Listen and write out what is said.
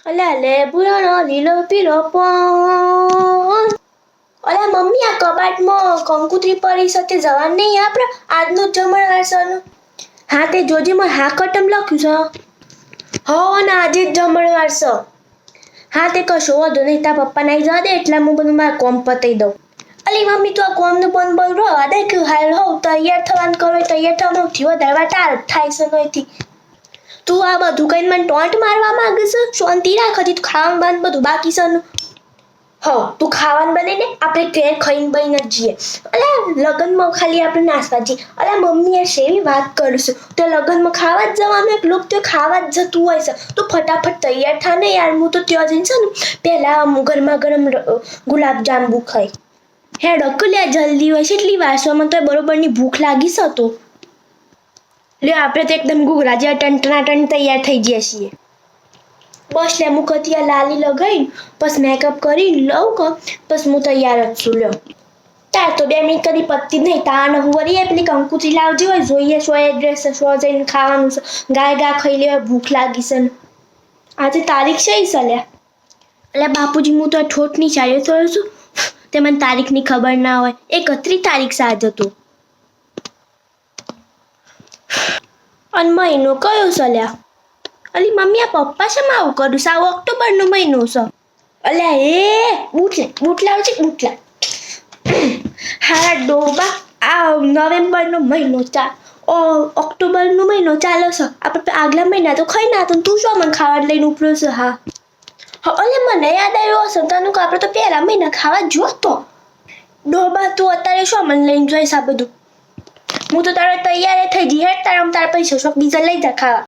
અલ્યા લેબુનો લીલો પીળો પણ અલ્યા મમ્મી આ કબાટમાં કંકુત્રી પડી સાથે જવાનું નહીં આપણે આજનું જ જમણવાર સરનું. હા તે જોજે માં હા કટમ લખ્યું છે. હો ને આજે જ જમણવાર છે. હા તે કશો વાંધો નહીં તારા પપ્પા નાઈ જવા દે એટલે હું બધું મારા કોમ પતાવી દઉં. અલી મમ્મી તું આ કોમનું પણ બોલ રહો દે કે હાલ હોવ તૈયાર થવાનું કરો તૈયાર થવાનું થયો વધારવા ટાળ થાય છે નોયથી. તું આ બધું કઈ મને ટોન્ટ મારવા માંગે છે શાંતિ રાખ હજી તું ખાવાનું બાંધ બધું બાકી છે હો તું ખાવાનું બને ને આપણે ઘેર ખાઈને બહીને જ જઈએ. અલ્યા લગ્નમાં ખાલી આપણે નાસ્તા જઈએ. અલ્યા મમ્મી યાર શેવી વાત કરશું તો લગ્નમાં ખાવા જ જવાનું એક લોક તો ખાવા જ જતું હોય છે તું ફટાફટ તૈયાર થા ને યાર હું તો ત્યાં જઈને છે ને પહેલાં ગરમા ગરમ ગુલાબજાંબુ ખાઈ હે ડકલ્યા જલ્દી હોય છે એટલી વાસવામાં તો બરોબરની ભૂખ લાગી છે તો લે આપણે તો એકદમ ઘૂઘરા જેવા ટન તૈયાર થઈ ગયા છીએ. બસ લે હું કતિયા લાલી લગાવીને બસ મેકઅપ કરીને લઉં કે બસ હું તૈયાર જ છું લ્યો. તાર તો 2 મિનિટ કદી પતતી જ નહીં તાને હું વળી પેલી કંકુત્રી લાવજી હોય જોઈએ સો એડ્રેસ સો જઈને ખાવાનું છે ગાય ખાઈ લેવા ભૂખ લાગી છે ને આજે તારીખ છે લ્યા. એટલે બાપુજી હું તો ઠોઠની ચાલ્યો થયો છું તે મને તારીખની ખબર ના હોય 31 તારીખ સાજ હતો અને મહિનો કયો છે લ્યા. અલી મમ્મી આ પપ્પા છે આવું કરું સાવ ઓક્ટોબરનો મહિનો છે. અલ્યા એ બૂટ લાવજે બૂટ લાવ. હારા ડોબા આ નવેમ્બરનો મહિનો ઓક્ટોબરનો મહિનો ચાલે છે આપણે આગલા મહિના તો ખાઈ ના તું શું મને ખાવા લઈને ઉપડ્યો છે. હા અલે મને યાદ આવ્યો હશે તને આપણે તો પહેલા મહિના ખાવા જોતો ડોબા તું અત્યારે શું મને લઈને જોઈશ આ બધું હું તો તારે તૈયાર થઈ જઈ હેડ તારા પૈસા શોખ બીજા લઈ જા ખાવા.